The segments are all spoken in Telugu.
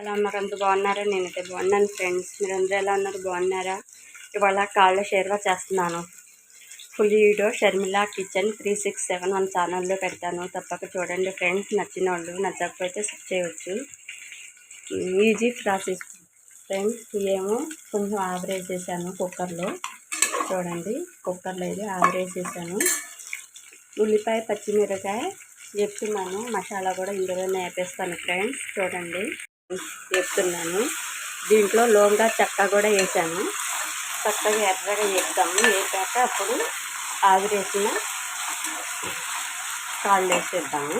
ఎలా ఉన్నారు? అంత బాగున్నారా? నేనైతే బాగున్నాను ఫ్రెండ్స్. మీరందరూ ఎలా ఉన్నారు? బాగున్నారా? ఇవాళ కాళ్ళ షేర్వా చేస్తున్నాను. ఫుల్ వీడియో షర్మిల కిచెన్ 3671 ఛానల్లో పెడతాను, తప్పక చూడండి ఫ్రెండ్స్. నచ్చిన వాళ్ళు, నచ్చకపోతే స్కిప్ చేయవచ్చు. Easy process friends. ఏమో కొంచెం ఆవరేజ్ చేశాను కుక్కర్లో. చూడండి, కుక్కర్లో అయితే ఆవరేజ్ చేశాను. ఉల్లిపాయ, పచ్చిమిరకాయ చెప్తున్నాను. మసాలా కూడా ఇందులోనే వేపేస్తాను ఫ్రెండ్స్. చూడండి, వేస్తున్నాను. దీంట్లో లోంగా చెక్క కూడా వేసాను. చక్కగా ఎర్రగా వేద్దాము. వేసాక అప్పుడు ఆవిరేసిన కాళ్ళు వేసేద్దాము.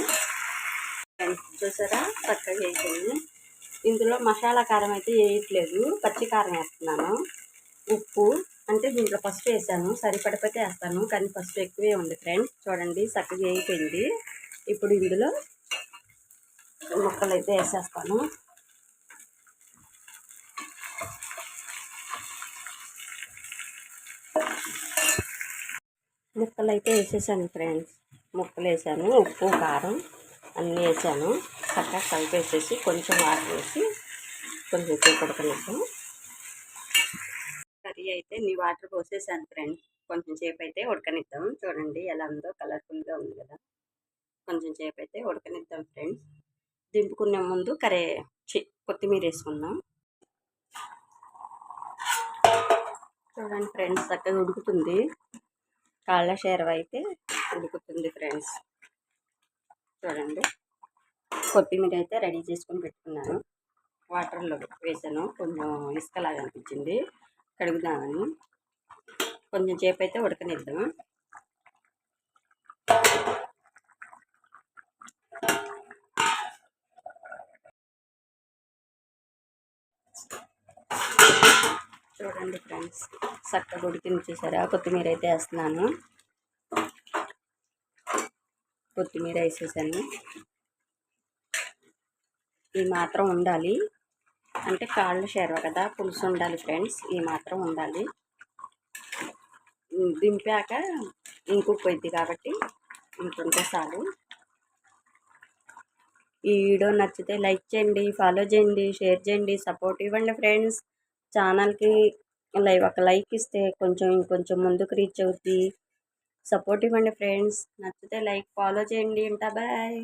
చూసారా, చక్కగా వేసాను. ఇందులో మసాలా కారం అయితే వేయట్లేదు, పచ్చి కారం వేస్తున్నాను. ఉప్పు అంటే దీంట్లో పసుపు వేసాను, సరిపడిపోతే వేస్తాను, కానీ పసుపు ఎక్కువే ఉంది ఫ్రెండ్స్. చూడండి, చక్కగా వేయిపోయింది. ఇప్పుడు ఇందులో ముక్కలు అయితే వేసేస్తాను. ముక్కలు అయితే వేసేసాను ఫ్రెండ్స్. ముక్కలు వేసాను, ఉప్పు కారం అన్నీ వేసాను. చక్కగా కలిపేసేసి కొంచెం వాటర్ వేసి కొంచెం సేపు ఉడకనిద్దాం. కర్రీ అయితే నీ వాటర్ పోసేసాను ఫ్రెండ్స్. కొంచెం సేపు అయితే ఉడకనిద్దాం. చూడండి ఎలా ఉందో, కలర్ఫుల్గా ఉంది కదా. కొంచెం సేపు అయితే ఉడకనిద్దాం ఫ్రెండ్స్. దింపుకునే ముందు కొత్తిమీర వేసుకుందాం. చూడండి ఫ్రెండ్స్, చక్కగా ఉడుకుతుంది. కాళ్ళ షేర్వా అయితే ఉడుకుతుంది ఫ్రెండ్స్. చూడండి, కొత్తిమీర అయితే రెడీ చేసుకొని పెట్టుకున్నాను. వాటర్లో వేసాను. కొంచెం ఇసుకలాగా అనిపించింది, కడుగుదామని. కొంచెం సేపు అయితే ఉడకనిద్దాం. చూడండి ఫ్రెండ్స్, చక్కగా ఉడికింది. చూసారా, కొత్తిమీర అయితే వేస్తున్నాను. కొత్తిమీర వేసేసాను. ఈ మాత్రం ఉండాలి, అంటే కాళ్ళ షేర్వా కదా, పులుసు ఉండాలి ఫ్రెండ్స్. ఈ మాత్రం ఉండాలి. దింపాక ఇంకుపోయింది కాబట్టి ఇంకుంటే చాలు. ఈ వీడియో నచ్చితే లైక్ చేయండి, ఫాలో చేయండి, షేర్ చేయండి, సపోర్ట్ ఇవ్వండి ఫ్రెండ్స్. ఛానల్కి ఒక లైక్ ఇస్తే ఇంకొంచెం ముందుకు రీచ్ అవుతుంది. సపోర్ట్ ఇవ్వండి ఫ్రెండ్స్. నచ్చితే లైక్, ఫాలో చేయండి. ఉంటా, బాయ్.